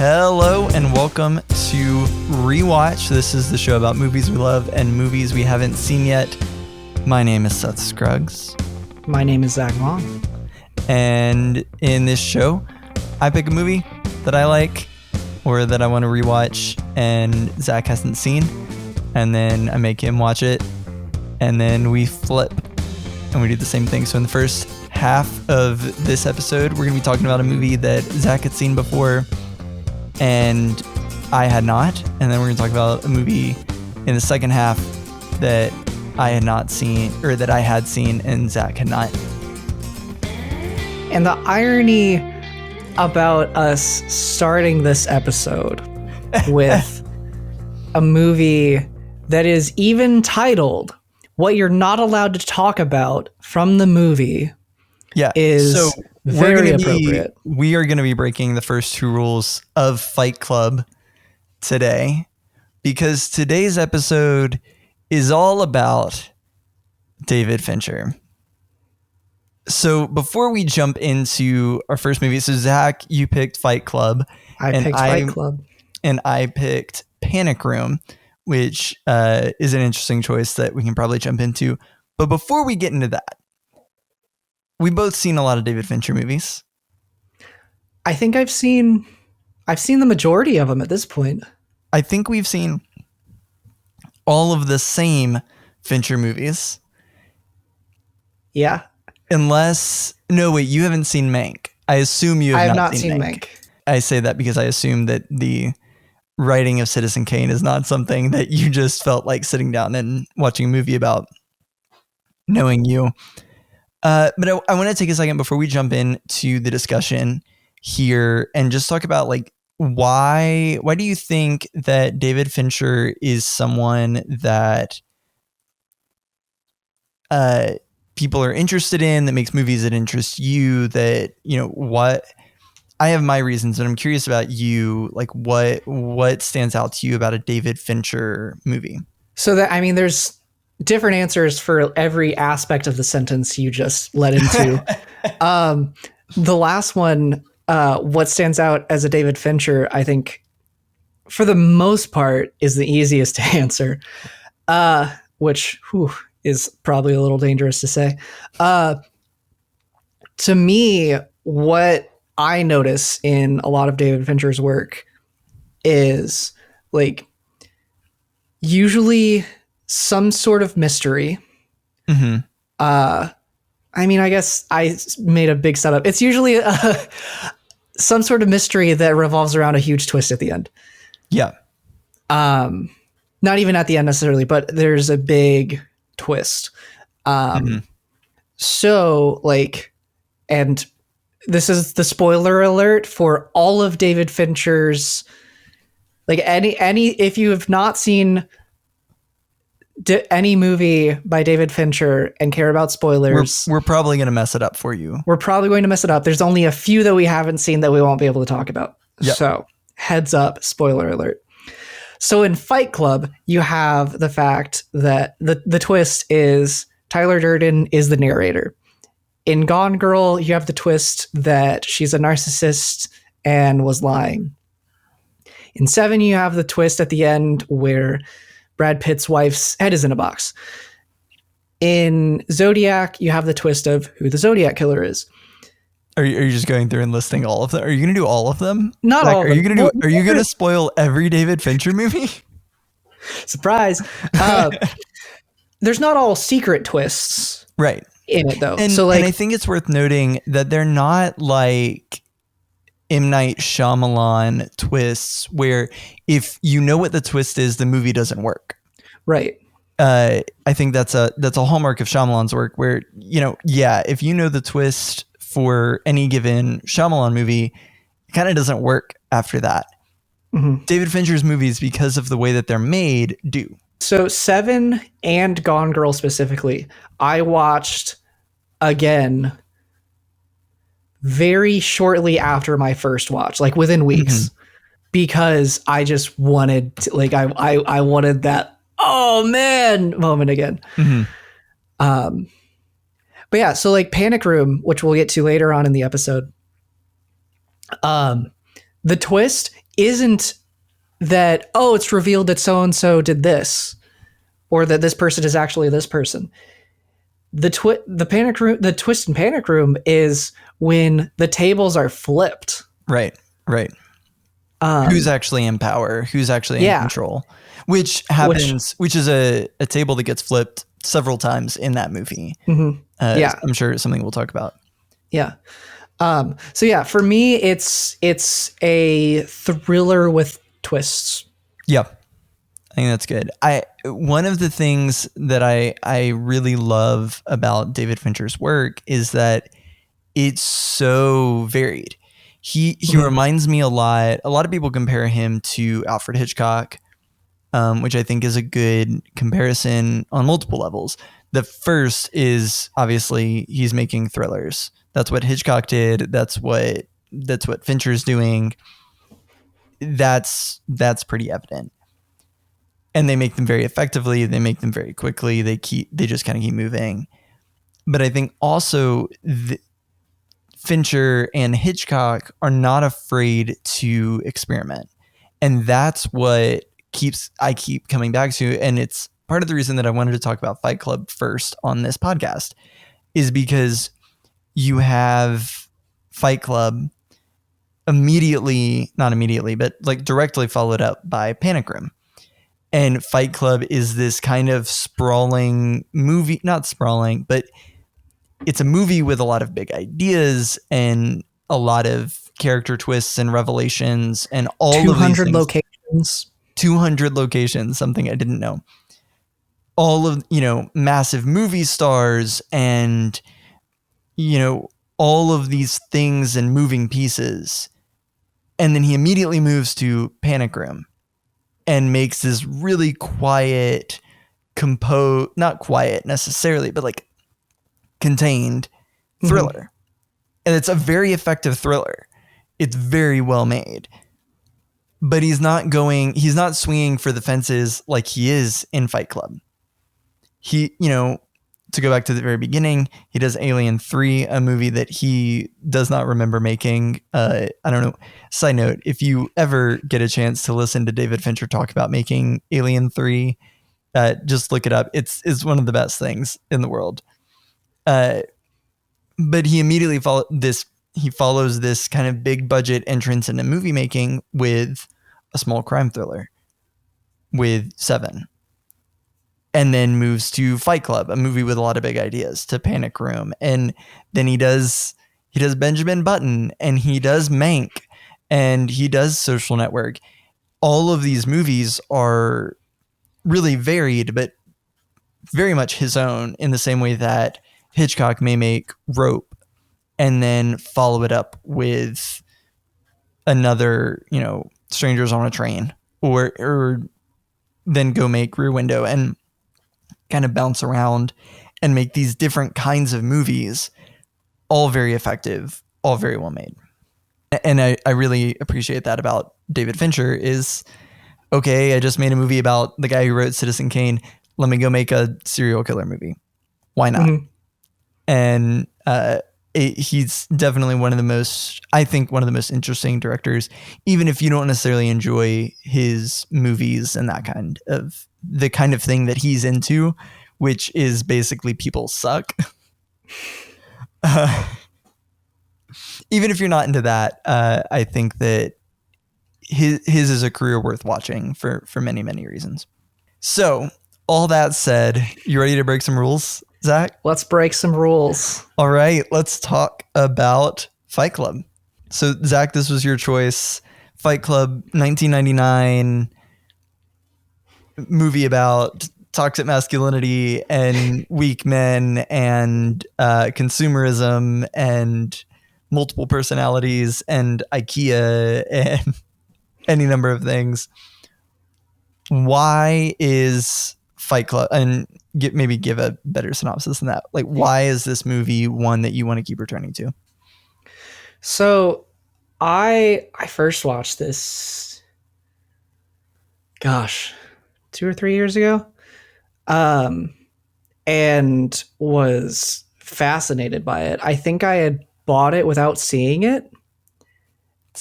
Hello and welcome to Rewatch. This is the show about movies we love and movies we haven't seen yet. My name is Seth Scruggs. My name is Vaughn. And in this show, I pick a movie that I like or that I want to rewatch and Zach hasn't seen. And then I make him watch it. And then we flip and we do the same thing. So in the first half of this episode, we're going to be talking about a movie that Zach had seen before and I had not. And then we're going to talk about a movie in the second half that I had not seen, or that I had seen and Zach had not. And the irony about us starting this episode with a movie that is even titled What You're Not Allowed to Talk About from the movie is very appropriate. We are going to be breaking the first two rules of Fight Club today, because today's episode is all about David Fincher. So before we jump into our first movie, so Zach, you picked Fight Club. I picked Fight Club. And I picked Panic Room, which is an interesting choice that we can probably jump into. But before we get into that, we've both seen a lot of David Fincher movies. I think I've seen the majority of them at this point. I think we've seen all of the same Fincher movies. Yeah. No, wait, you haven't seen Mank. I assume you have not seen Mank. I say that because I assume that the writing of Citizen Kane is not something that you just felt like sitting down and watching a movie about, knowing you. But I want to take a second before we jump into the discussion here and just talk about like why do you think that David Fincher is someone that people are interested in, that makes movies that interest you, that, you know, what I have my reasons, and I'm curious about you, like what stands out to you about a David Fincher movie? So that, I mean, there's different answers for every aspect of the sentence you just led into. The last one, what stands out as a David Fincher, I think for the most part is the easiest to answer, which is probably a little dangerous to say. To me, what I notice in a lot of David Fincher's work is like usually some sort of mystery. Mm-hmm. I mean, I guess I made a big setup. It's usually some sort of mystery that revolves around a huge twist at the end. Yeah. Not even at the end necessarily, but there's a big twist. So like, and this is the spoiler alert for all of David Fincher's, like any, if you have not seen any movie by David Fincher and care about spoilers, we're probably going to mess it up for you. We're probably going to mess it up. There's only a few that we haven't seen that we won't be able to talk about. Yep. So heads up, spoiler alert. So in Fight Club, you have the fact that the twist is Tyler Durden is the narrator. In Gone Girl, you have the twist that she's a narcissist and was lying. In Seven, you have the twist at the end where Brad Pitt's wife's head is in a box. In Zodiac, you have the twist of who the Zodiac killer is. Are you just going through and listing all of them? Are you going to do all of them? Not all of them. Are you going to spoil every David Fincher movie? Surprise. There's not all secret twists. Right. In it though. And, so like, and I think it's worth noting that they're not like M. Night Shyamalan twists where if you know what the twist is, the movie doesn't work. Right. I think that's a hallmark of Shyamalan's work where, you know, yeah, if you know the twist for any given Shyamalan movie, it kind of doesn't work after that. Mm-hmm. David Fincher's movies, because of the way that they're made, do. So Seven and Gone Girl specifically, I watched again very shortly after my first watch, like within weeks, because I just wanted to, like, I wanted that, oh man, moment again. But yeah, so like Panic Room, which we'll get to later on in the episode, the twist isn't that, oh, it's revealed that so and so did this, or that this person is actually this person. The twist in Panic Room is when the tables are flipped. Right. Who's actually in power? Who's actually in control? Which happens, which is a table that gets flipped several times in that movie. I'm sure it's something we'll talk about. Yeah. So yeah, for me, it's a thriller with twists. Yeah, I think that's good. One of the things that I really love about David Fincher's work is that it's so varied. He reminds me a lot. A lot of people compare him to Alfred Hitchcock, which I think is a good comparison on multiple levels. The first is obviously he's making thrillers. That's what Hitchcock did. That's what Fincher's doing. That's pretty evident. And they make them very effectively. They make them very quickly. They just kind of keep moving. But I think also Fincher and Hitchcock are not afraid to experiment. And that's what I keep coming back to. And it's part of the reason that I wanted to talk about Fight Club first on this podcast, is because you have Fight Club not immediately, but like directly followed up by Panic Room. And Fight Club is this kind of sprawling movie, not sprawling, but it's a movie with a lot of big ideas and a lot of character twists and revelations and all of these 200 locations. 200 locations, something I didn't know. All of, massive movie stars and, all of these things and moving pieces. And then he immediately moves to Panic Room and makes this really quiet, not quiet necessarily, but like contained thriller. And it's a very effective thriller. It's very well made. But he's not swinging for the fences like he is in Fight Club. He, to go back to the very beginning, he does Alien 3, a movie that he does not remember making. I don't know. Side note, if you ever get a chance to listen to David Fincher talk about making Alien 3, just look it up. It's one of the best things in the world. But he immediately follows this kind of big budget entrance into movie making with a small crime thriller with Seven. And then moves to Fight Club, a movie with a lot of big ideas, to Panic Room. And then he does Benjamin Button, and he does Mank, and he does Social Network. All of these movies are really varied, but very much his own, in the same way that Hitchcock may make Rope and then follow it up with another, Strangers on a Train, or then go make Rear Window, and kind of bounce around and make these different kinds of movies, all very effective, all very well made. And I really appreciate that about David Fincher is, okay, I just made a movie about the guy who wrote Citizen Kane. Let me go make a serial killer movie. Why not? And he's definitely one of the most interesting directors, even if you don't necessarily enjoy his movies and the kind of thing that he's into, which is basically people suck. Even if you're not into that, I think that his is a career worth watching for many, many reasons. So all that said, you ready to break some rules, Zach? Let's break some rules. All right, let's talk about Fight Club. So Zach, this was your choice. Fight Club, 1999 movie about toxic masculinity and weak men and consumerism and multiple personalities and IKEA and any number of things. Why is Fight Club, and give a better synopsis than that, like why is this movie one that you want to keep returning to? So I first watched this, 2 or 3 years ago, and was fascinated by it. I think I had bought it without seeing it,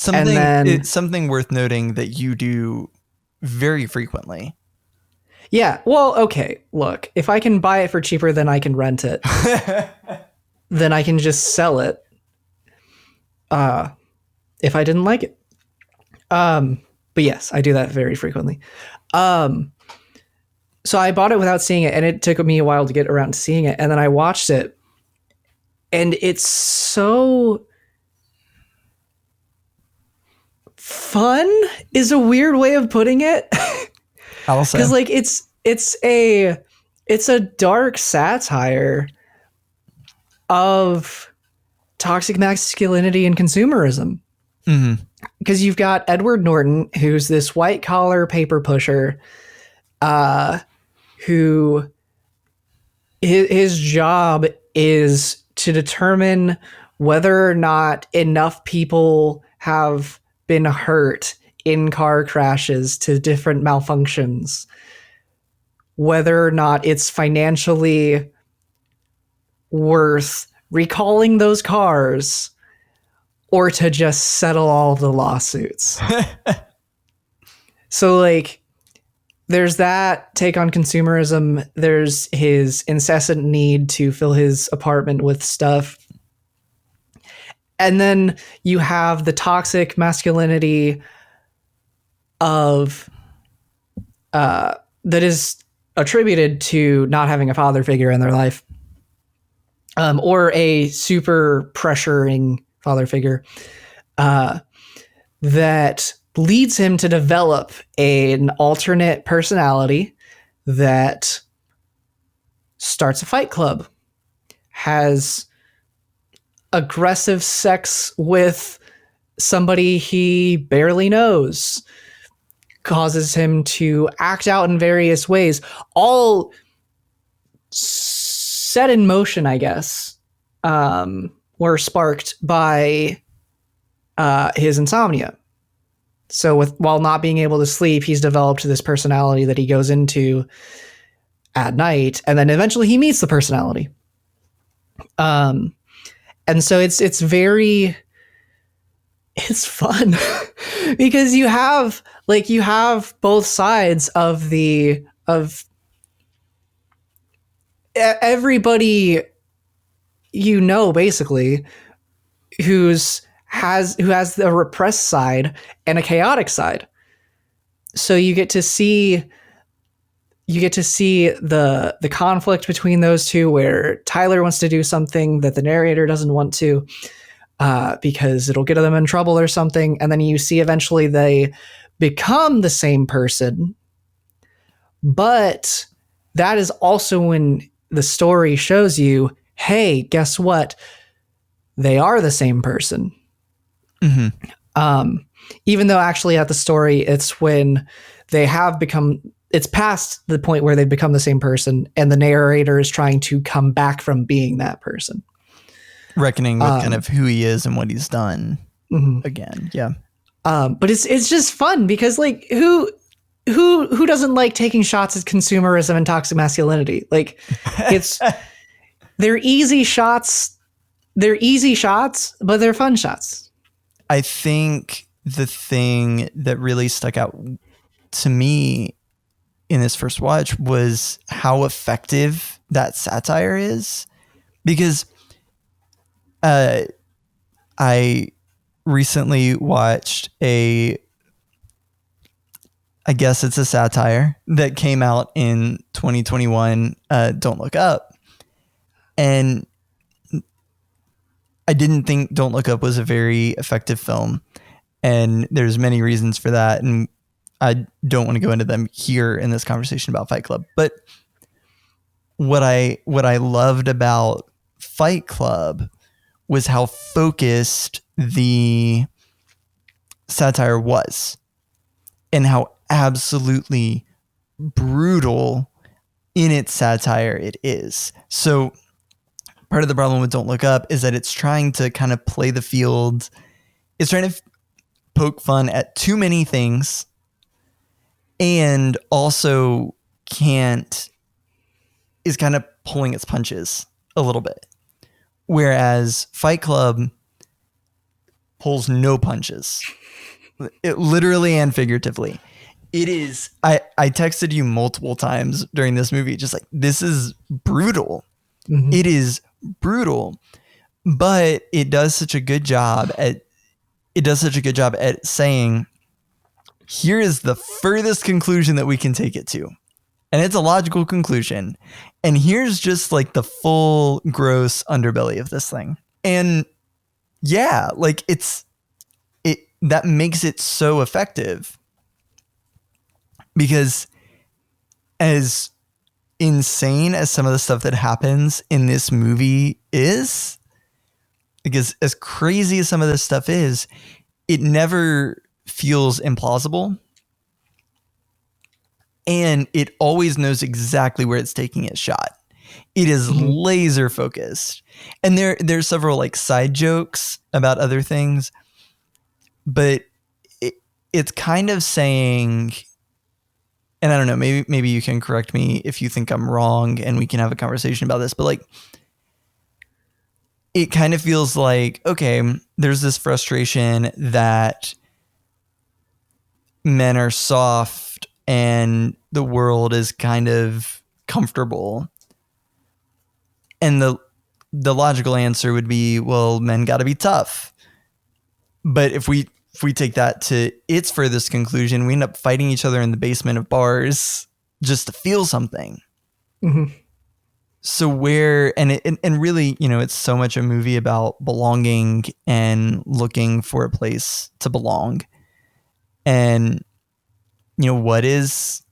And then It's something worth noting that you do very frequently. yeah, well, okay, look, if I can buy it for cheaper than I can rent it, then I can just sell it if I didn't like it. But yes, I do that very frequently. So I bought it without seeing it, and it took me a while to get around to seeing it. And then I watched it, and it's so fun is a weird way of putting it. I'll say. Because like it's a dark satire of toxic masculinity and consumerism. Because you've got Edward Norton, who's this white collar paper pusher, who his job is to determine whether or not enough people have been hurt in car crashes to different malfunctions, whether or not it's financially worth recalling those cars or to just settle all the lawsuits. So like there's that take on consumerism. There's his incessant need to fill his apartment with stuff. And then you have the toxic masculinity of that is attributed to not having a father figure in their life, or a super pressuring father figure that leads him to develop an alternate personality that starts a fight club, has aggressive sex with somebody he barely knows, causes him to act out in various ways, all set in motion, I guess, were sparked by his insomnia. So while not being able to sleep, he's developed this personality that he goes into at night, and then eventually he meets the personality. And so it's fun because you have both sides of everybody, basically, who has the repressed side and a chaotic side. So you get to see the conflict between those two, where Tyler wants to do something that the narrator doesn't want to, because it'll get them in trouble or something. And then you see eventually they become the same person. But that is also when the story shows you, hey, guess what? They are the same person. Even though actually at the story, it's when they have become, it's past the point where they've become the same person, and the narrator is trying to come back from being that person, reckoning with kind of who he is and what he's done again. Yeah. But it's just fun because like who doesn't like taking shots at consumerism and toxic masculinity? Like they're easy shots, but they're fun shots. I think the thing that really stuck out to me in this first watch was how effective that satire is, because I recently watched I guess it's a satire that came out in 2021, Don't Look Up. And I didn't think Don't Look Up was a very effective film. And there's many reasons for that. And I don't want to go into them here in this conversation about Fight Club. But what I loved about Fight Club was how focused the satire was, and how absolutely brutal in its satire it is. So part of the problem with Don't Look Up is that it's trying to kind of play the field. It's trying to poke fun at too many things, and also is kind of pulling its punches a little bit. Whereas Fight Club pulls no punches. It literally and figuratively. It is. I texted you multiple times during this movie, just like, this is brutal. Mhm. It is brutal, but it does such a good job at saying, here is the furthest conclusion that we can take it to. And it's a logical conclusion. And here's just like the full gross underbelly of this thing. And yeah, like that makes it so effective, because as insane as some of the stuff that happens in this movie is, because as crazy as some of this stuff is, it never feels implausible. And it always knows exactly where it's taking its shot. It is laser focused. And there's several like side jokes about other things, but it's kind of saying, and I don't know, maybe you can correct me if you think I'm wrong and we can have a conversation about this, but like, it kind of feels like, okay, there's this frustration that men are soft and the world is kind of comfortable. And the logical answer would be, well, men got to be tough. But if we take that to its furthest conclusion, we end up fighting each other in the basement of bars just to feel something. Mm-hmm. So where, and really, you know, it's so much a movie about belonging and looking for a place to belong. And, you know, what is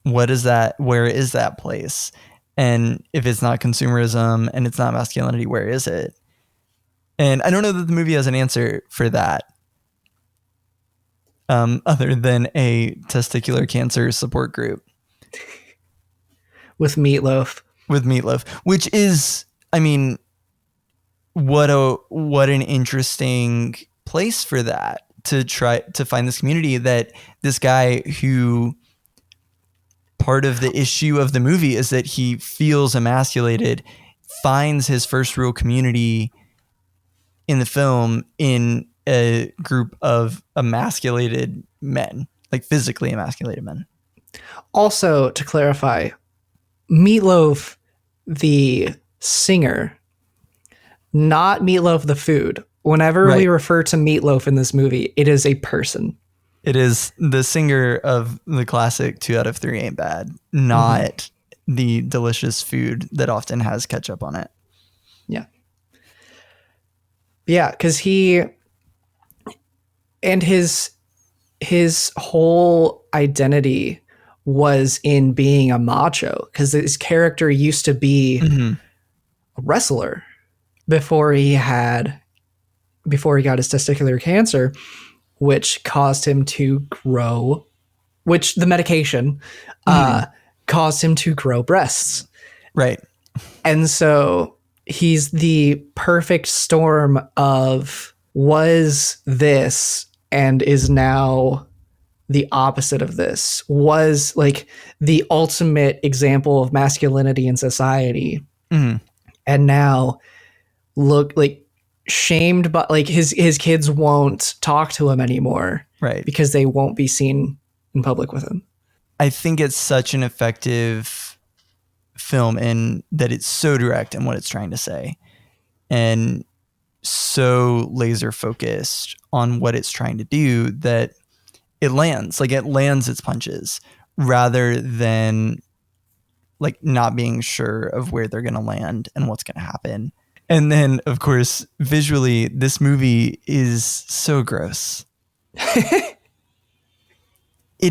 that? Where is that place? And if it's not consumerism and it's not masculinity, where is it? And I don't know that the movie has an answer for that. Other than a testicular cancer support group. With Meatloaf. Which is, I mean, what an interesting place for that, to try to find this community, that this guy who, part of the issue of the movie is that he feels emasculated, finds his first real community in the film in a group of emasculated men, like physically emasculated men. Also, to clarify, Meatloaf, the singer, not Meatloaf the food. Whenever we refer to Meatloaf in this movie, it is a person. It is the singer of the classic 2 out of 3 ain't bad, not the delicious food that often has ketchup on it. Yeah. Yeah, because he and his whole identity was in being a macho, because his character used to be a wrestler before he got his testicular cancer, which caused him to grow, which the medication caused him to grow breasts. Right. And so he's the perfect storm of was this and is now the opposite of this, was like the ultimate example of masculinity in society. And now look like shamed, but like his kids won't talk to him anymore. Right. Because they won't be seen in public with him. I think it's such an effective film in that it's so direct in what it's trying to say, and so laser focused on what it's trying to do that it lands its punches, rather than like not being sure of where they're going to land and what's going to happen. And then, of course, visually, this movie is so gross. It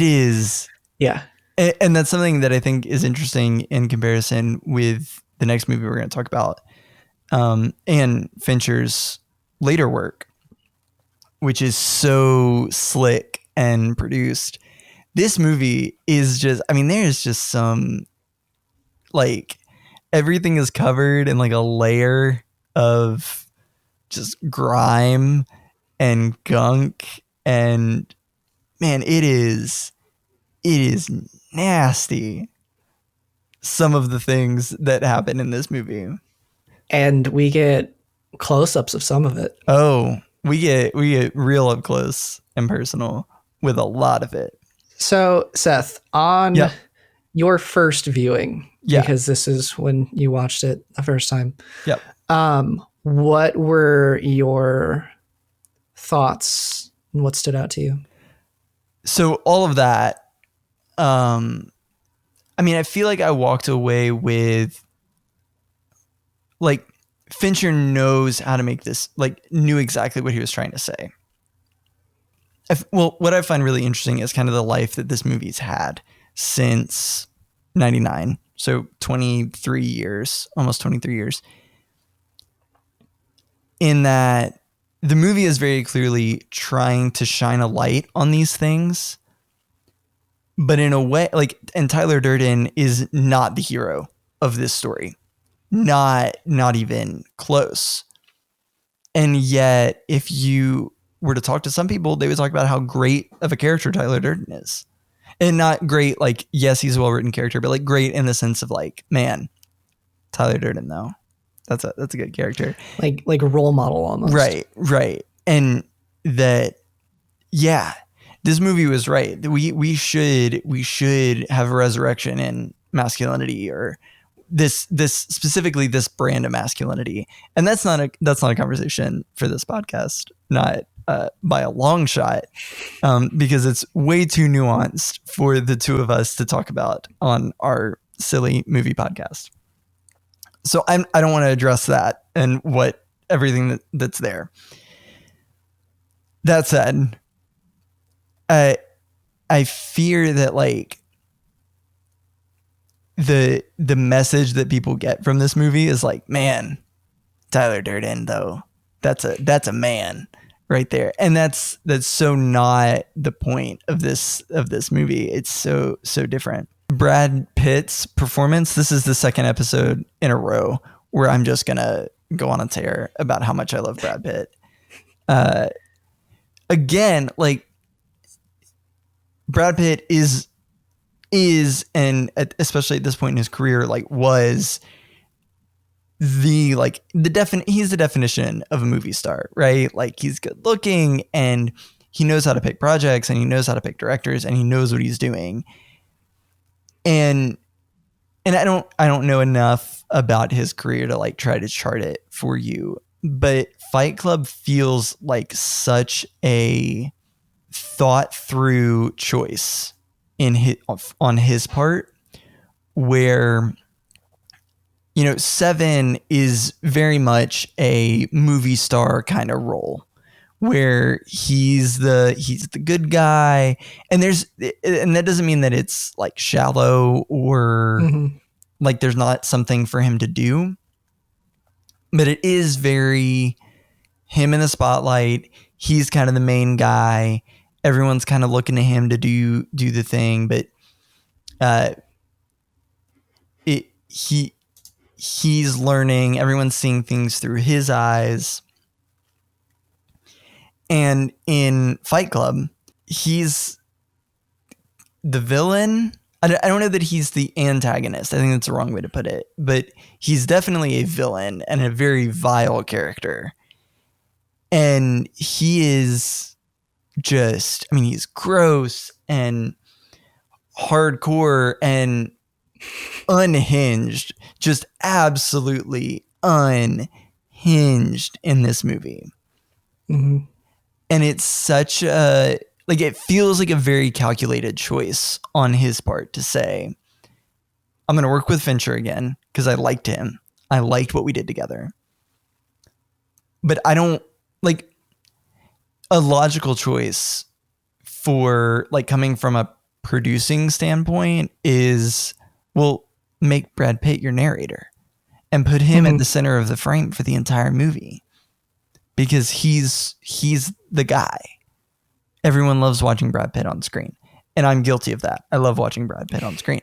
is. Yeah. And that's something that I think is interesting in comparison with the next movie we're going to talk about, and Fincher's later work, which is so slick and produced. This movie is just, I mean, there's just some, like, everything is covered in like a layer of just grime and gunk, and man, it is nasty, some of the things that happen in this movie. And we get close-ups of some of it. Oh, we get real up close and personal with a lot of it. So, Seth, on Yep. your first viewing, Yeah. because this is when you watched it the first time, Yep. what were your thoughts and what stood out to you? So all of that, I mean, I feel like I walked away with, like, Fincher knows how to make this, like, knew exactly what he was trying to say. Well, what I find really interesting is kind of the life that this movie's had since 99. So 23 years, almost 23 years. In that the movie is very clearly trying to shine a light on these things, but in a way, like, and Tyler Durden is not the hero of this story. Not even close. And yet, if you were to talk to some people, they would talk about how great of a character Tyler Durden is. And not great, like, yes, he's a well-written character, but like great in the sense of like, man, Tyler Durden, though. That's a good character. Like a role model almost. Right. And that, yeah, this movie was right. We should have a resurrection in masculinity, or this specifically this brand of masculinity. And that's not a conversation for this podcast, not by a long shot, because it's way too nuanced for the two of us to talk about on our silly movie podcast. So I don't want to address that and what everything that's there. That said, I fear that, like, the message that people get from this movie is like, man, Tyler Durden, though, that's a man right there. And that's so not the point of this movie. It's so different. Brad Pitt's performance, this is the second episode in a row where I'm just gonna go on a tear about how much I love Brad Pitt. Again, like, Brad Pitt is and especially at this point in his career, like, was he's the definition of a movie star, right? Like, he's good looking and he knows how to pick projects and he knows how to pick directors and he knows what he's doing. And I don't know enough about his career to, like, try to chart it for you, but Fight Club feels like such a thought through choice on his part, where, you know, Seven is very much a movie star kind of role, where he's the good guy, and that doesn't mean that it's, like, shallow or like there's not something for him to do, but it is very him in the spotlight. He's kind of the main guy. Everyone's kind of looking to him to do the thing, but he's learning. Everyone's seeing things through his eyes. And in Fight Club, he's the villain. I don't know that he's the antagonist. I think that's the wrong way to put it, but he's definitely a villain and a very vile character. And he is just, I mean, he's gross and hardcore and unhinged, just absolutely unhinged in this movie. Mm-hmm. And it's such a, like, it feels like a very calculated choice on his part to say, I'm going to work with Fincher again because I liked him. I liked what we did together. But I don't, like, a logical choice for, like, coming from a producing standpoint is, well, make Brad Pitt your narrator and put him at the center of the frame for the entire movie, because he's the guy. Everyone loves watching Brad Pitt on screen, and I'm guilty of that. I love watching Brad Pitt on screen.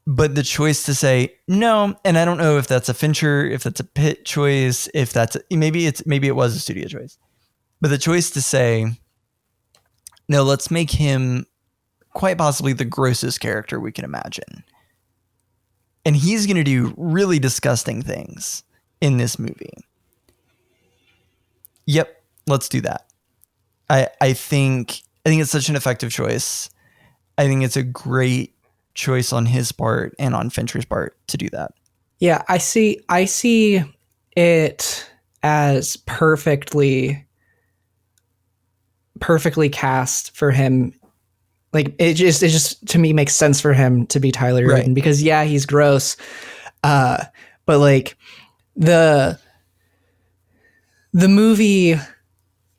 But the choice to say no, and I don't know if that's a Fincher, if that's a Pitt choice, if that's maybe it was a studio choice, but the choice to say no, let's make him quite possibly the grossest character we can imagine, and he's going to do really disgusting things in this movie. Yep, let's do that. I think it's such an effective choice. I think it's a great choice on his part and on Fincher's part to do that. Yeah, I see it as perfectly cast for him. Like it just to me makes sense for him to be Tyler Durden Right. because yeah, he's gross. But like the movie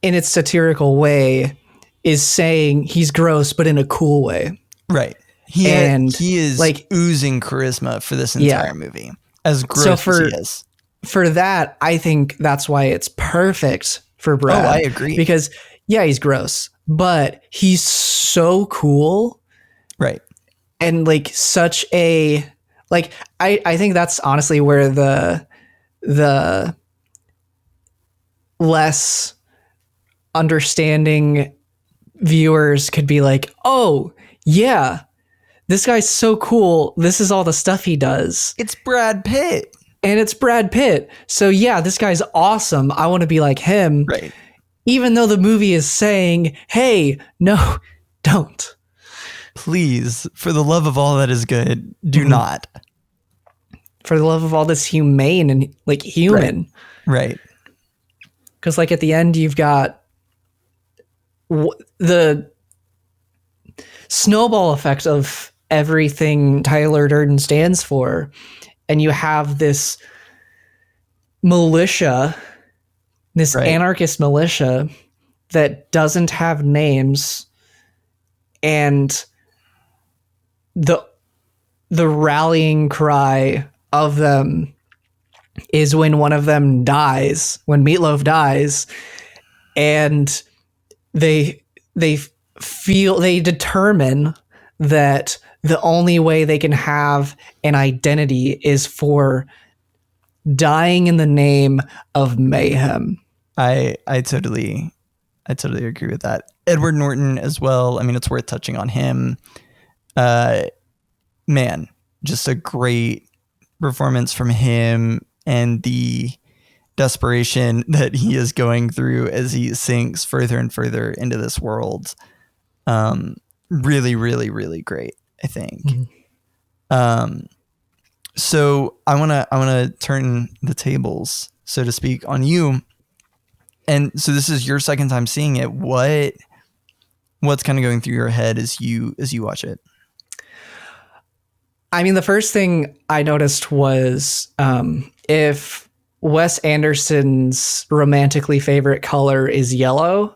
in its satirical way is saying he's gross, but in a cool way. Right. He is like oozing charisma for this entire movie, as gross as he is. For that, I think that's why it's perfect for Brad. Oh, I agree. Because yeah, he's gross, but he's so cool. Right. And like such a like I think that's honestly where the less understanding viewers could be like, oh yeah, this guy's so cool. This is all the stuff he does. It's Brad Pitt. And it's Brad Pitt. So yeah, this guy's awesome. I want to be like him. Right. Even though the movie is saying, hey, no, don't. Please, for the love of all that is good, do not. For the love of all that's humane and like human. Right. Because like at the end, you've got the snowball effect of everything Tyler Durden stands for. And you have this militia, this anarchist militia that doesn't have names, and the rallying cry of them is when one of them dies, when Meatloaf dies, and they determine that the only way they can have an identity is for dying in the name of mayhem. I totally agree with that. Edward Norton as well. I mean, it's worth touching on him. Man, just a great performance from him, and the desperation that he is going through as he sinks further and further into this world. Really, really, really great, I think. Mm-hmm. So I want to turn the tables, so to speak, on you. And so this is your second time seeing it. What's kind of going through your head as you watch it? I mean, the first thing I noticed was if Wes Anderson's romantically favorite color is yellow,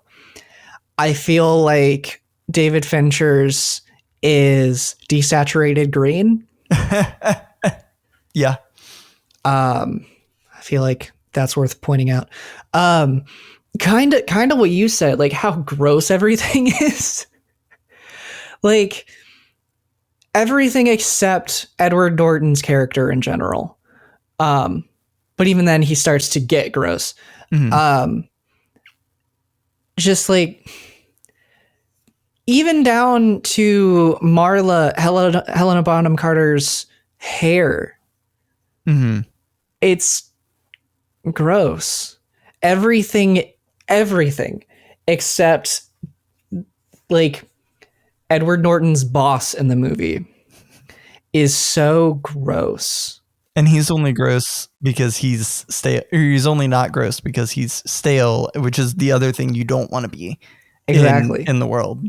I feel like David Fincher's is desaturated green. Yeah. I feel like that's worth pointing out. Kind of what you said, like how gross everything is. Like everything except Edward Norton's character in general. But even then he starts to get gross. Mm-hmm. Just like even down to Helena Bonham Carter's hair. Mm-hmm. It's gross. Everything except like Edward Norton's boss in the movie is so gross. And he's only gross because he's stale. Or he's only not gross because he's stale, which is the other thing you don't want to be exactly in the world.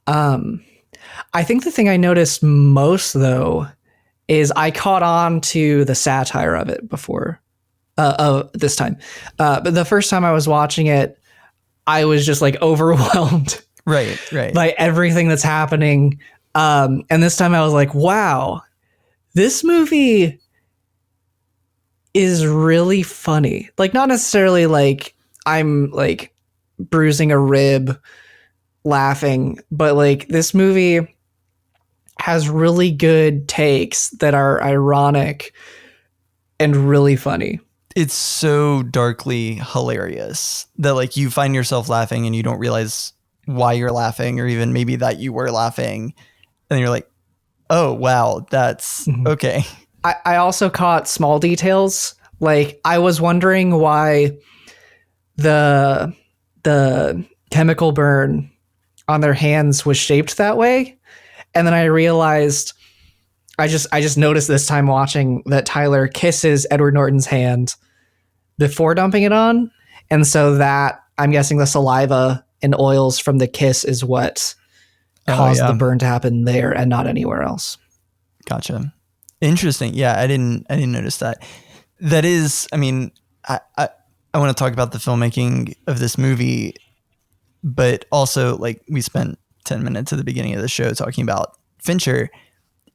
I think the thing I noticed most though is I caught on to the satire of it before this time. But the first time I was watching it, I was just like overwhelmed. Right. By everything that's happening. And this time I was like, wow, this movie is really funny. Like not necessarily like I'm like bruising a rib laughing, but like this movie has really good takes that are ironic and really funny. It's so darkly hilarious that like you find yourself laughing and you don't realize why you're laughing, or even maybe that you were laughing, and you're like, oh wow, that's okay. I also caught small details. Like I was wondering why the chemical burn on their hands was shaped that way. And then I realized, I just noticed this time watching that Tyler kisses Edward Norton's hand before dumping it on. And so that, I'm guessing the saliva and oils from the kiss is what caused the burn to happen there and not anywhere else. Gotcha. Interesting. Yeah, I didn't notice that. That is, I mean, I want to talk about the filmmaking of this movie, but also, like, we spent 10 minutes at the beginning of the show talking about Fincher.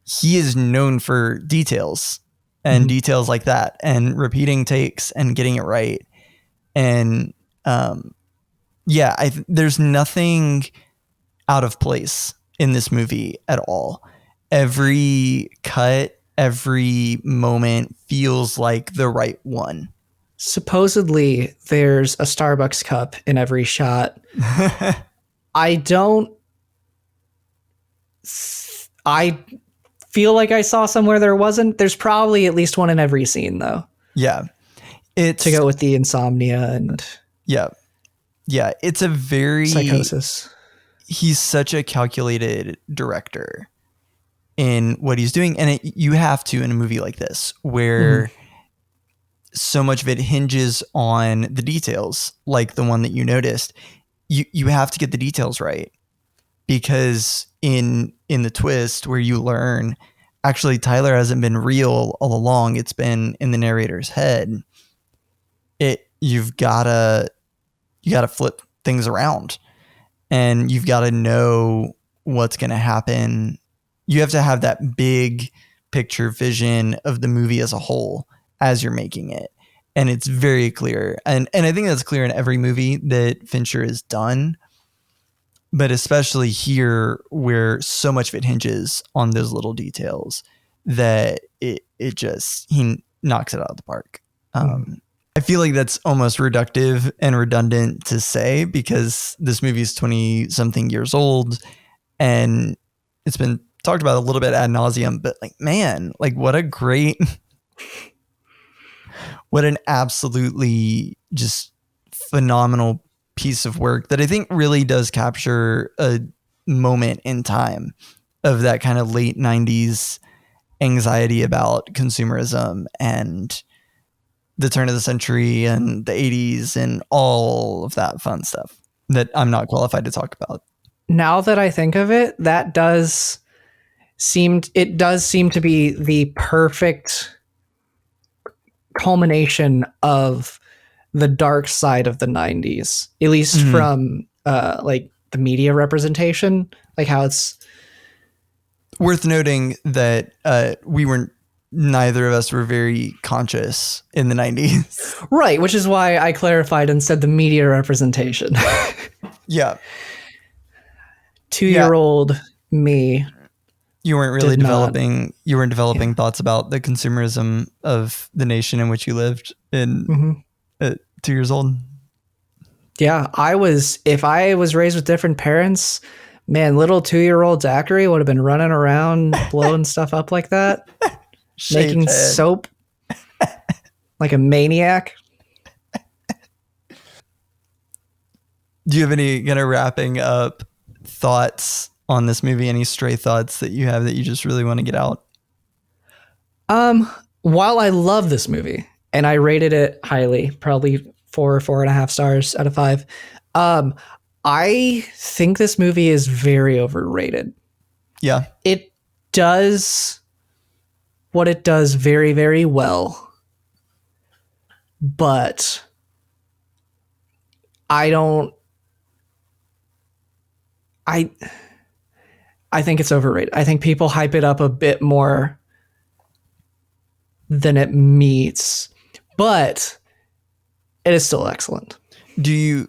He is known for details and details like that, and repeating takes and getting it right. And there's nothing out of place in this movie at all. Every cut, every moment feels like the right one. Supposedly there's a Starbucks cup in every shot. I feel like I saw somewhere there wasn't. There's probably at least one in every scene, though. Yeah. It's to go with the insomnia and yeah. It's a very psychosis. He's such a calculated director in what he's doing. And you have to, in a movie like this, where so much of it hinges on the details, like the one that you noticed, you have to get the details right, because in the twist where you learn, actually, Tyler hasn't been real all along. It's been in the narrator's head. You gotta flip things around, and you've got to know what's going to happen. You have to have that big picture vision of the movie as a whole as you're making it. And it's very clear. And I think that's clear in every movie that Fincher has done, but especially here, where so much of it hinges on those little details that he knocks it out of the park. I feel like that's almost reductive and redundant to say, because this movie is 20 something years old and it's been talked about a little bit ad nauseum, but like, man, like what an absolutely just phenomenal piece of work that I think really does capture a moment in time of that kind of late 90s anxiety about consumerism and the turn of the century and the 80s and all of that fun stuff that I'm not qualified to talk about. Now that I think of it, it does seem to be the perfect culmination of the dark side of the 90s, at least from like the media representation, like how it's worth noting that neither of us were very conscious in the 90s. Right, which is why I clarified and said the media representation. Yeah. 2-year-old me. You weren't really developing thoughts about the consumerism of the nation in which you lived at 2 years old. Yeah, if I was raised with different parents, man, little 2-year-old Zachary would have been running around blowing stuff up like that. Making soap like a maniac. Do you have any kind of wrapping up thoughts on this movie? Any stray thoughts that you have that you just really want to get out? While I love this movie and I rated it highly, probably 4.5 stars out of 5, I think this movie is very overrated. Yeah. It does what it does very, very well, but I think it's overrated. I think people hype it up a bit more than it meets, but it is still excellent. Is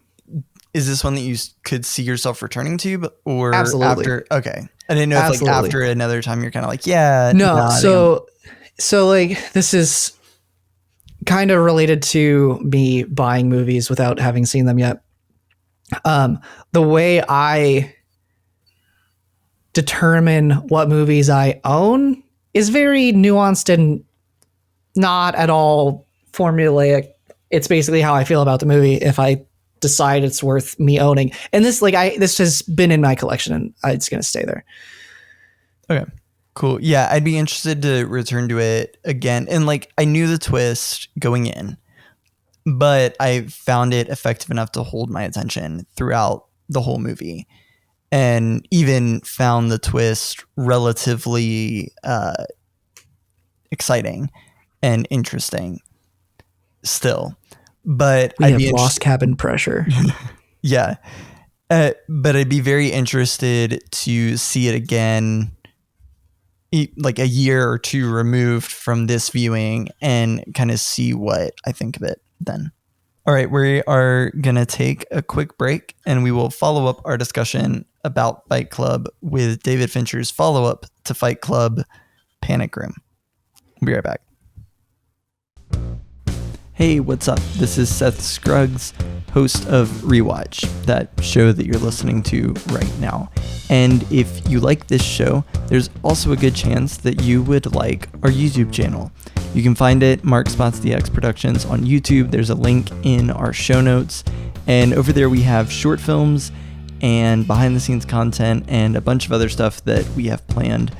this one that you could see yourself returning to, or absolutely after? Okay. I didn't know if like after another time you're kind of like, yeah. No. So like this is kind of related to me buying movies without having seen them yet. The way I determine what movies I own is very nuanced and not at all formulaic it's basically how I feel about the movie if I decide it's worth me owning. And this, this has been in my collection, and it's going to stay there. Okay, cool. Yeah, I'd be interested to return to it again. And like, I knew the twist going in, but I found it effective enough to hold my attention throughout the whole movie, and even found the twist relatively exciting and interesting still. But we have lost cabin pressure. Yeah. But I'd be very interested to see it again, like a year or two removed from this viewing, and kind of see what I think of it then. All right, we are going to take a quick break, and we will follow up our discussion about Fight Club with David Fincher's follow-up to Fight Club, Panic Room. We'll be right back. Hey, what's up? This is Seth Scruggs, host of Rewatch, that show that you're listening to right now. And if you like this show, there's also a good chance that you would like our YouTube channel. You can find it, Mark Spots DX Productions, on YouTube. There's a link in our show notes. And over there we have short films and behind the scenes content and a bunch of other stuff that we have planned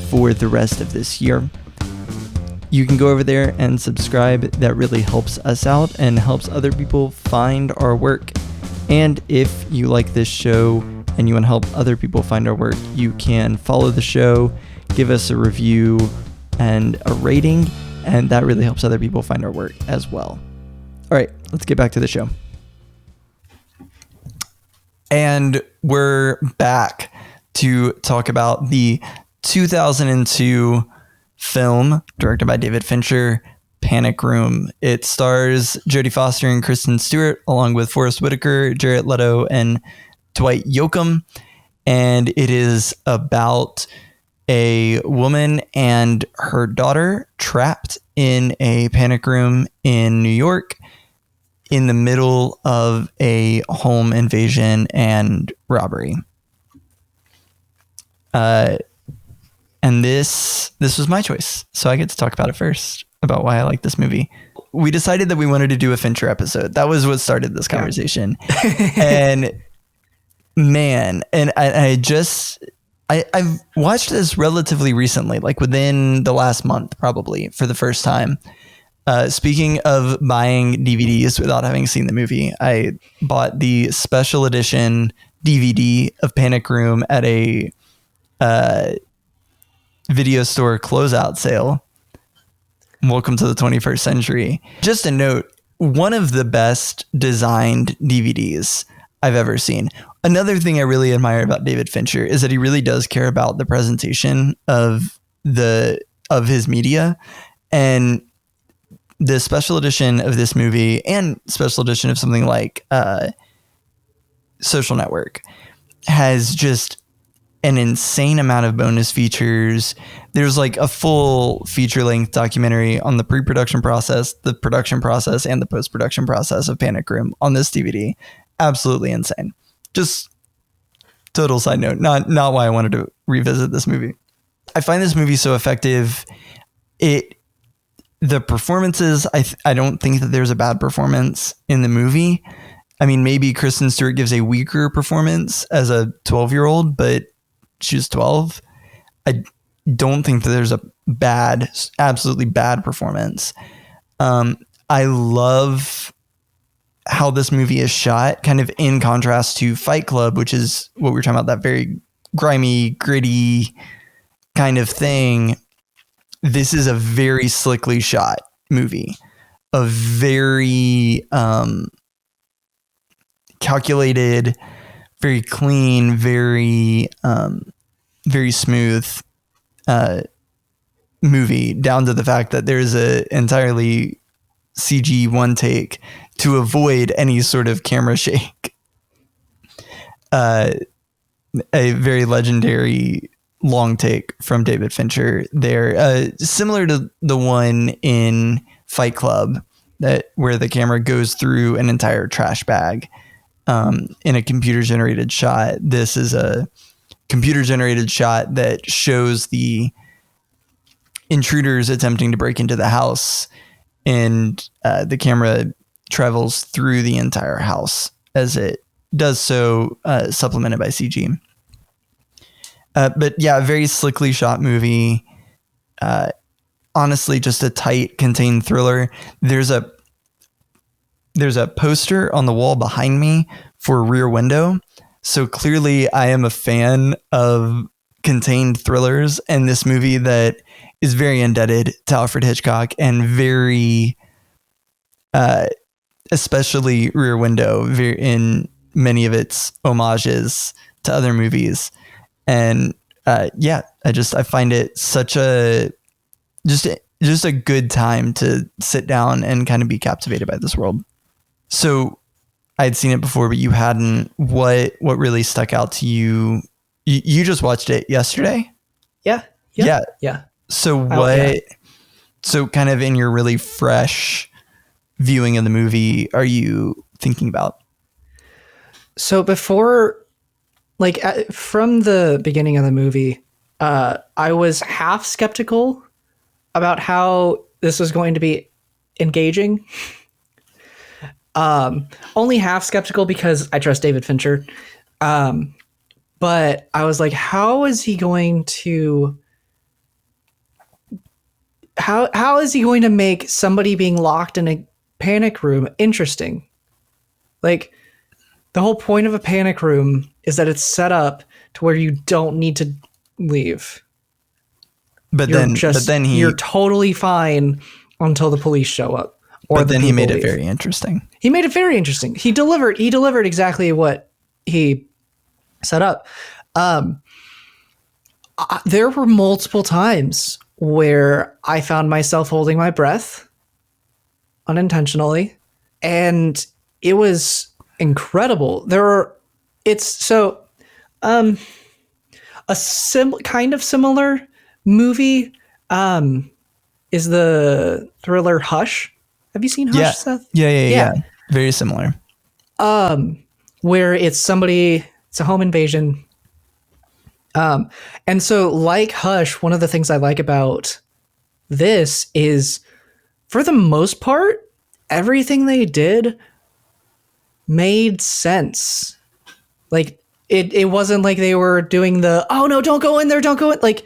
for the rest of this year. You can go over there and subscribe. That really helps us out and helps other people find our work. And if you like this show and you want to help other people find our work, you can follow the show, give us a review and a rating, and that really helps other people find our work as well. All right, let's get back to the show. And we're back to talk about the 2002 film directed by David Fincher, Panic Room. It stars Jodie Foster and Kristen Stewart, along with Forrest Whitaker, Jared Leto, and Dwight Yoakam. And it is about a woman and her daughter trapped in a panic room in New York in the middle of a home invasion and robbery. And this was my choice, so I get to talk about it first, about why I like this movie. We decided that we wanted to do a Fincher episode. That was what started this conversation. And man, and I've watched this relatively recently, like within the last month, probably for the first time. Speaking of buying DVDs without having seen the movie, I bought the special edition DVD of Panic Room at a video store closeout sale. Welcome to the 21st century. Just a note, one of the best designed DVDs I've ever seen. Another thing I really admire about David Fincher is that he really does care about the presentation of his media. And the special edition of this movie and special edition of something like Social Network has just an insane amount of bonus features. There's like a full feature-length documentary on the pre-production process, the production process, and the post-production process of Panic Room on this DVD. Absolutely insane. Just total side note, not why I wanted to revisit this movie. I find this movie so effective. The performances, I don't think that there's a bad performance in the movie. I mean, maybe Kristen Stewart gives a weaker performance as a 12-year-old, but she's 12. I don't think that there's a absolutely bad performance. I love how this movie is shot, kind of in contrast to Fight Club, which is what we were talking about, that very grimy, gritty kind of thing. This is a very slickly shot movie, a very calculated, very clean, very smooth movie, down to the fact that there's a entirely CG one take to avoid any sort of camera shake. A very legendary long take from David Fincher there, similar to the one in Fight Club, where the camera goes through an entire trash bag in a computer generated shot. This is a computer generated shot that shows the intruders attempting to break into the house, and the camera travels through the entire house as it does so, supplemented by CG. But yeah, a very slickly shot movie. Honestly, just a tight, contained thriller. There's a poster on the wall behind me for Rear Window. So clearly I am a fan of contained thrillers, and this movie that is very indebted to Alfred Hitchcock and very, especially Rear Window, in many of its homages to other movies. And I find it such a just a good time to sit down and kind of be captivated by this world. So I'd seen it before, but you hadn't. What really stuck out to you? You just watched it yesterday? Yeah. So what? So kind of in your really fresh viewing of the movie, are you thinking about? So before, like, from the beginning of the movie, I was half skeptical about how this was going to be engaging. Only half skeptical because I trust David Fincher. But I was like, how is he going to make somebody being locked in a panic room interesting? Like, the whole point of a panic room is that it's set up to where you don't need to leave. But you're totally fine until the police show up. But then he made it very interesting. He made it very interesting. He delivered exactly what he set up. There were multiple times where I found myself holding my breath unintentionally, and it was incredible. Kind of similar movie is the thriller Hush. Have you seen Hush, Seth? Yeah. Very similar. Where it's a home invasion. And so, like Hush, one of the things I like about this is, for the most part, everything they did made sense. Like, it wasn't like they were doing the, oh no, don't go in there, don't go in. Like,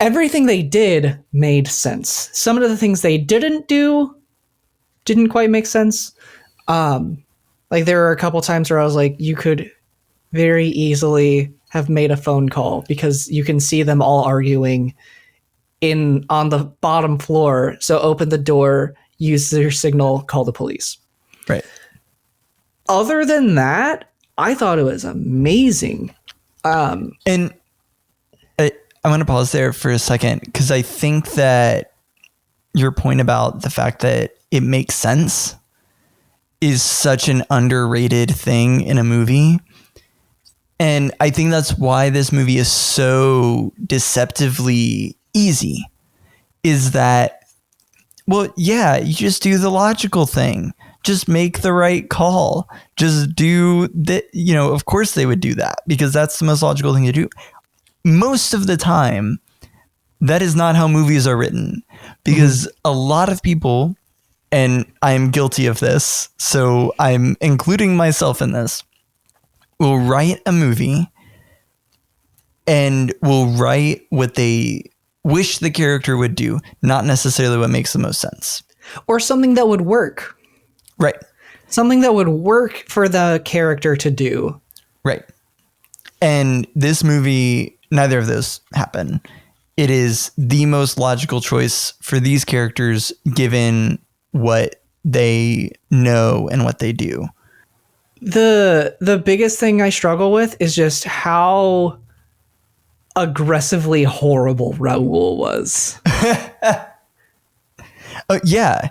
everything they did made sense. Some of the things they didn't do didn't quite make sense. Like, there were a couple times where I was like, you could very easily have made a phone call, because you can see them all arguing on the bottom floor. So open the door, use their signal, call the police. Right. Other than that, I thought it was amazing. And I want to pause there for a second, because I think that your point about the fact that it makes sense is such an underrated thing in a movie. And I think that's why this movie is so deceptively easy, is that, well, yeah, you just do the logical thing. Just make the right call. Just do that. Of course they would do that, because that's the most logical thing to do. Most of the time, that is not how movies are written, because a lot of people, and I'm guilty of this, so I'm including myself in this, will write a movie and will write what they wish the character would do, not necessarily what makes the most sense. Or something that would work. Right. Something that would work for the character to do. Right. And this movie, neither of those happen. It is the most logical choice for these characters, given what they know and what they do. The biggest thing I struggle with is just how aggressively horrible Raoul was. Yeah.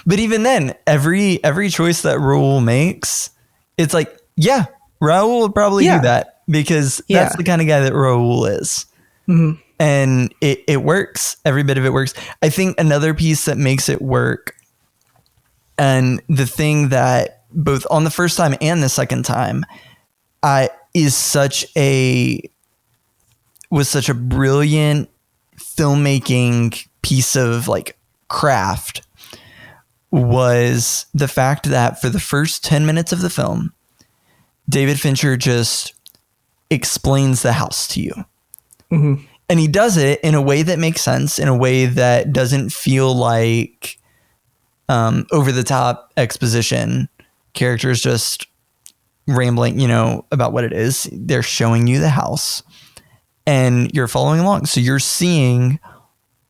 But even then, every choice that Raoul makes, it's like, yeah, Raoul would probably do that, because that's the kind of guy that Raoul is. Mm-hmm. And it works. Every bit of it works. I think another piece that makes it work, and the thing that both on the first time and the second time was such a brilliant filmmaking piece of, like, craft, was the fact that for the first 10 minutes of the film, David Fincher just explains the house to you. Mm-hmm. And he does it in a way that makes sense, in a way that doesn't feel like over the top exposition. Characters just rambling, about what it is. They're showing you the house and you're following along. So you're seeing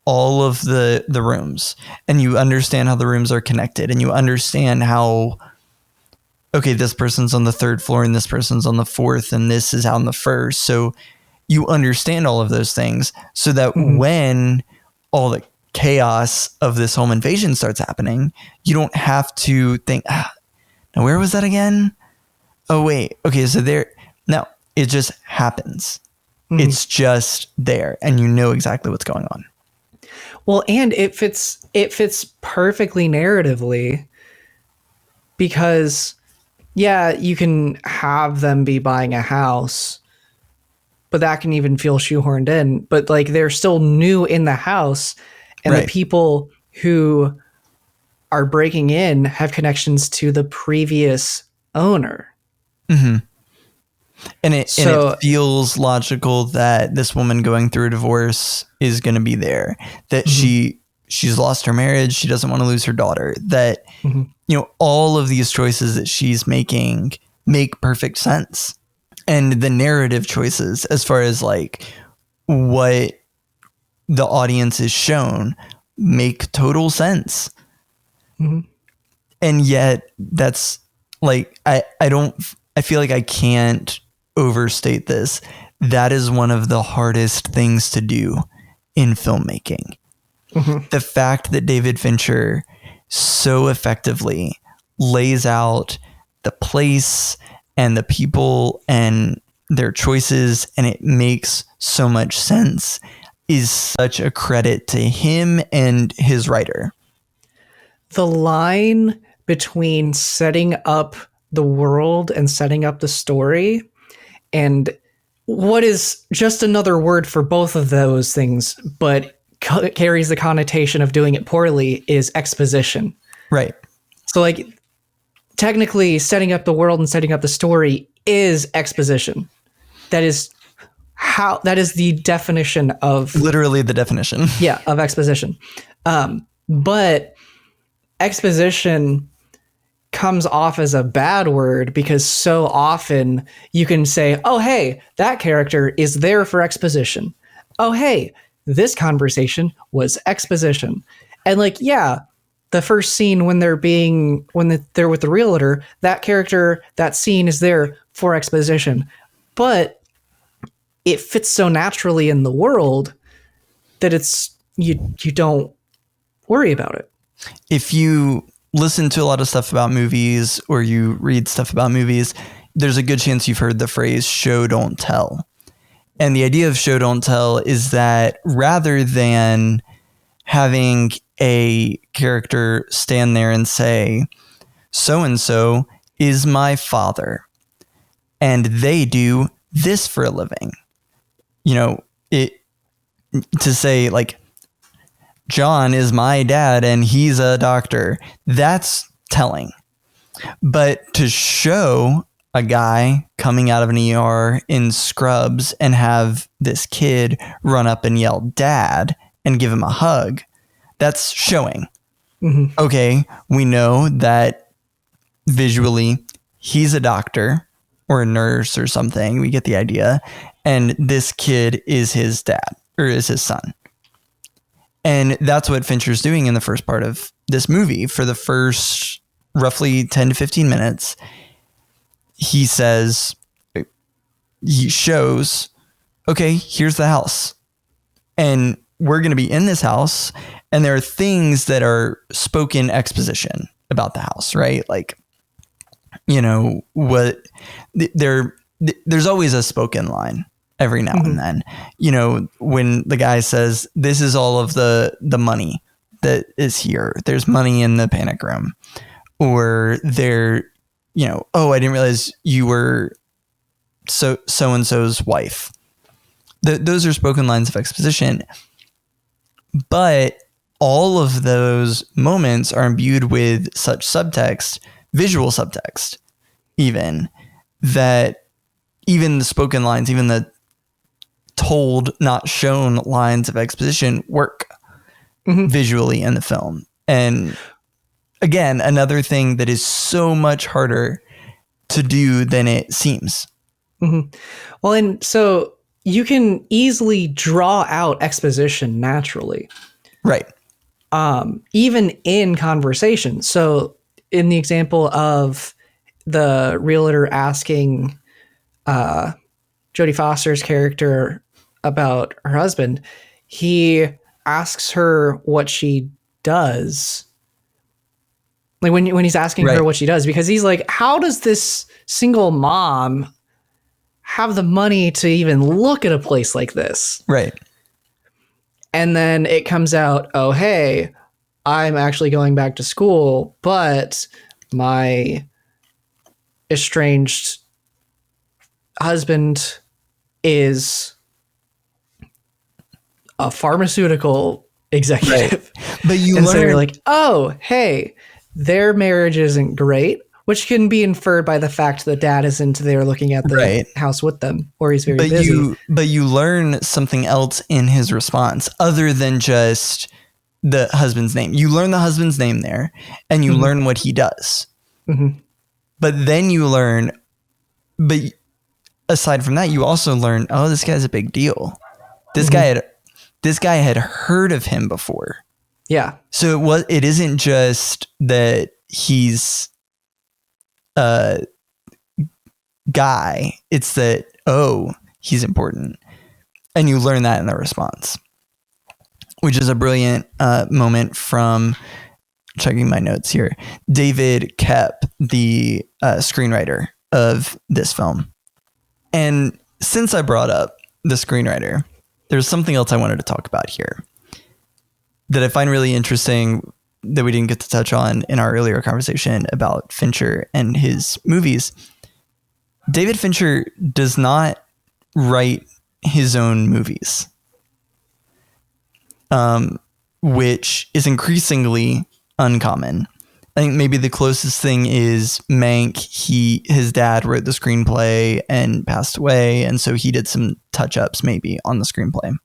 all of the rooms, and you understand how the rooms are connected, and you understand how, okay, this person's on the third floor and this person's on the fourth, and this is on the first. So you understand all of those things so that when all the chaos of this home invasion starts happening, you don't have to think, now where was that again? Oh, wait. Okay, so there. No, it just happens. It's just there, and you know exactly what's going on. Well, and it fits perfectly narratively, because yeah, you can have them be buying a house, but that can even feel shoehorned in. But like, they're still new in the house, and the people who are breaking in have connections to the previous owner. Mm-hmm. And it feels logical that this woman going through a divorce is going to be there, that she's lost her marriage. She doesn't want to lose her daughter, that, all of these choices that she's making make perfect sense. And the narrative choices, as far as like what the audience is shown, make total sense. And yet that's like, I feel like I can't overstate this. That is one of the hardest things to do in filmmaking. The fact that David Fincher so effectively lays out the place and the people and their choices, and it makes so much sense, is such a credit to him and his writer. The line between setting up the world and setting up the story, and what is just another word for both of those things, but carries the connotation of doing it poorly, is exposition. Right. So like, technically setting up the world and setting up the story is exposition. That is the definition of, literally the definition. Yeah, of exposition. But exposition comes off as a bad word because so often you can say, oh, hey, that character is there for exposition. Oh, hey, this conversation was exposition. And like, yeah, the first scene when they're with the realtor, that character, that scene is there for exposition. But it fits so naturally in the world that you don't worry about it. If you listen to a lot of stuff about movies or you read stuff about movies, there's a good chance you've heard the phrase show don't tell. And the idea of show don't tell is that rather than having a character stand there and say, so-and-so is my father and they do this for a living, to say like, John is my dad and he's a doctor, that's telling. But to show a guy coming out of an ER in scrubs and have this kid run up and yell dad and give him a hug, that's showing. Okay, we know that visually he's a doctor or a nurse or something. We get the idea. And this kid is his dad or is his son. And that's what Fincher's doing in the first part of this movie. For the first roughly 10 to 15 minutes, he shows, okay, here's the house. And we're going to be in this house. And there are things that are spoken exposition about the house, right? Like, there's always a spoken line every now and then, when the guy says, this is all of the money that is here. There's money in the panic room, or there, oh, I didn't realize you were so-and-so's wife. Those are spoken lines of exposition, but all of those moments are imbued with such subtext, visual subtext, even, that even the spoken lines, even the told, not shown lines of exposition work visually in the film. And again, another thing that is so much harder to do than it seems. Well, and so you can easily draw out exposition naturally. Right. Even in conversation. So in the example of the realtor asking Jodie Foster's character about her husband, he asks her what she does. Like when he's asking her what she does, because he's like, how does this single mom have the money to even look at a place like this? Right. And then it comes out, oh, hey, I'm actually going back to school, but my estranged husband is a pharmaceutical executive. Right. But you and learn, so you're like, oh, hey, their marriage isn't great, which can be inferred by the fact that dad isn't there looking at the house with them, or he's very busy. But you learn something else in his response other than just the husband's name. You learn the husband's name there, and you learn what he does. But then you learn, but aside from that, you also learn, oh, this guy's a big deal. This guy had heard of him before. Yeah. So it isn't just that he's a guy. It's that, oh, he's important. And you learn that in the response, which is a brilliant moment from, checking my notes here, David Koepp, the screenwriter of this film. And since I brought up the screenwriter, there's something else I wanted to talk about here that I find really interesting that we didn't get to touch on in our earlier conversation about Fincher and his movies. David Fincher does not write his own movies, which is increasingly uncommon. I think maybe the closest thing is Mank. His dad wrote the screenplay and passed away, and so he did some touch-ups maybe on the screenplay.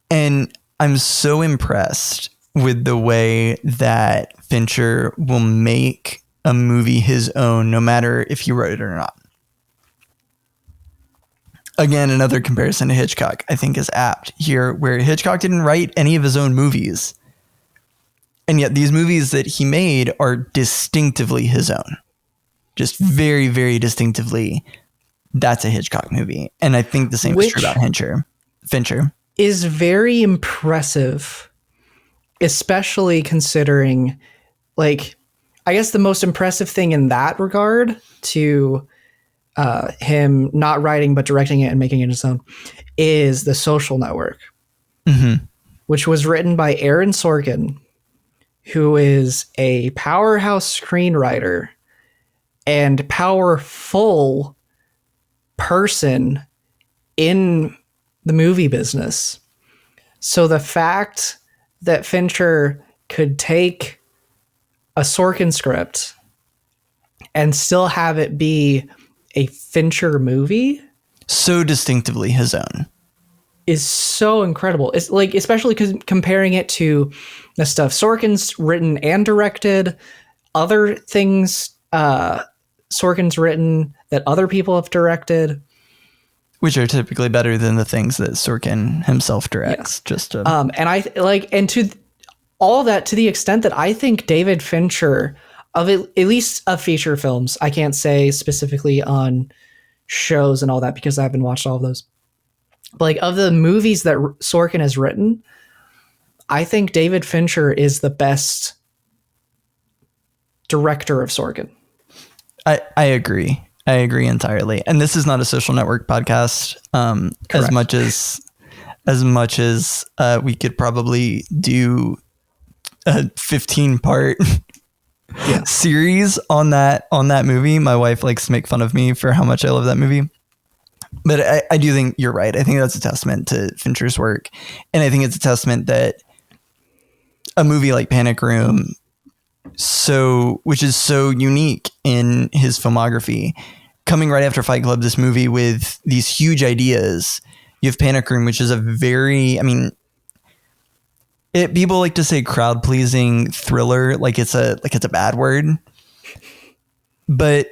And I'm so impressed with the way that Fincher will make a movie his own, no matter if he wrote it or not. Again, another comparison to Hitchcock, I think, is apt here, where Hitchcock didn't write any of his own movies. And yet these movies that he made are distinctively his own. Just very, very distinctively, that's a Hitchcock movie. And I think the same is true about Fincher. Is very impressive, especially considering, like, I guess the most impressive thing in that regard to him not writing but directing it and making it his own is The Social Network, which was written by Aaron Sorkin, who is a powerhouse screenwriter and powerful person in the movie business. So the fact that Fincher could take a Sorkin script and still have it be a Fincher movie, so distinctively his own, is so incredible. It's like, especially because comparing it to the stuff Sorkin's written and directed, other things Sorkin's written that other people have directed, which are typically better than the things that Sorkin himself directs. Yeah. And I like, and to all that, to the extent that I think David Fincher, of at least of feature films, I can't say specifically on shows and all that because I haven't watched all of those, but like of the movies that Sorkin has written, I think David Fincher is the best director of Sorkin. I agree. I agree entirely. And this is not a Social Network podcast. As much as we could probably do a 15-part series on that movie. My wife likes to make fun of me for how much I love that movie. But I do think you're right. I think that's a testament to Fincher's work. And I think it's a testament that a movie like Panic Room, which is so unique in his filmography, coming right after Fight Club, this movie with these huge ideas. You have Panic Room, which is a very, I mean, people like to say crowd pleasing thriller, like it's a bad word, but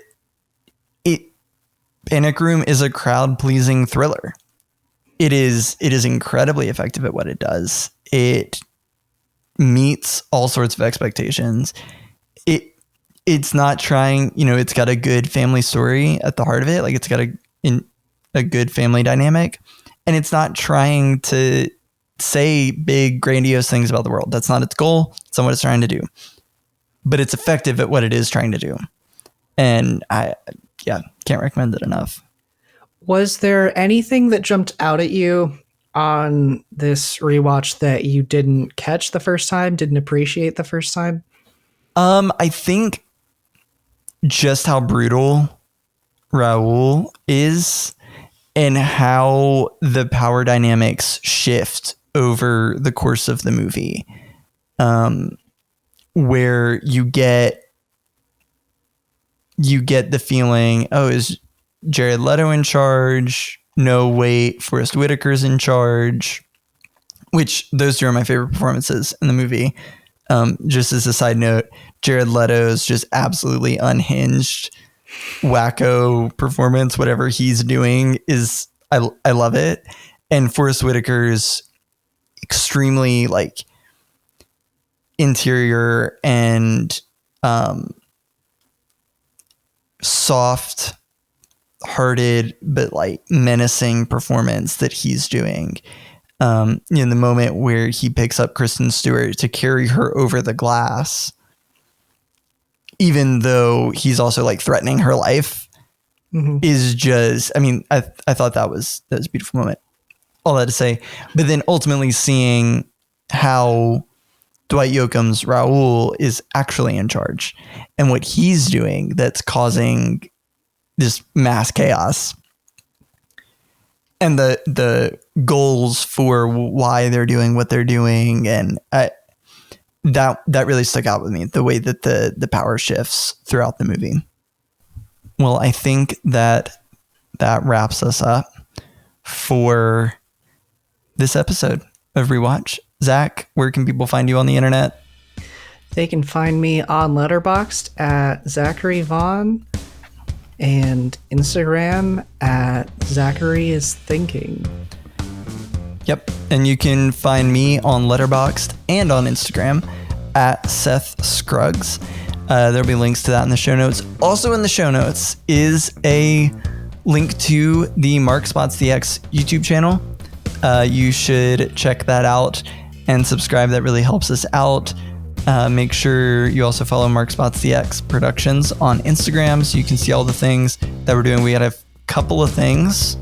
Panic Room is a crowd pleasing thriller. It is incredibly effective at what it does. It meets all sorts of expectations. It's not trying, it's got a good family story at the heart of it. Like it's got a good family dynamic, and it's not trying to say big grandiose things about the world. That's not its goal. It's not what it's trying to do, but it's effective at what it is trying to do. And I can't recommend it enough. Was there anything that jumped out at you on this rewatch that you didn't catch the first time, didn't appreciate the first time? I think just how brutal Raoul is and how the power dynamics shift over the course of the movie, where you get the feeling, oh, is Jared Leto in charge? No, wait, Forrest Whitaker's in charge, which those two are my favorite performances in the movie. Just as a side note, Jared Leto's just absolutely unhinged, wacko performance. Whatever he's doing is, I love it. And Forrest Whitaker's extremely like interior and soft hearted but like menacing performance that he's doing in the moment where he picks up Kristen Stewart to carry her over the glass, even though he's also like threatening her life, is just, I mean, I thought that was a beautiful moment. All that to say, but then ultimately seeing how Dwight Yoakam's Raoul is actually in charge and what he's doing that's causing this mass chaos, and the goals for why they're doing what they're doing. And that really stuck out with me, the way that the power shifts throughout the movie. Well, I think that wraps us up for this episode of Rewatch. Zach, where can people find you on the internet? They can find me on Letterboxd at Zachary Vaughn and Instagram at Zachary is Thinking. Yep. And you can find me on Letterboxd and on Instagram at Seth Scruggs. There'll be links to that in the show notes. Also in the show notes is a link to the Mark Spots the X YouTube channel. You should check that out and subscribe. That really helps us out. Make sure you also follow Mark Spots the X Productions on Instagram so you can see all the things that we're doing. We had a couple of things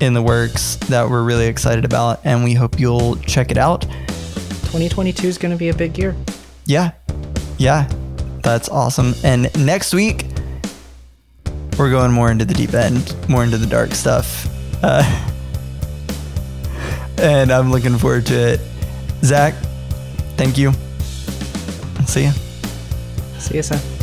in the works that we're really excited about, and we hope you'll check it out. 2022 is going to be a big year. Yeah, that's awesome. And next week, we're going more into the deep end, more into the dark stuff. And I'm looking forward to it. Zach, thank you. See ya. See you, Seth.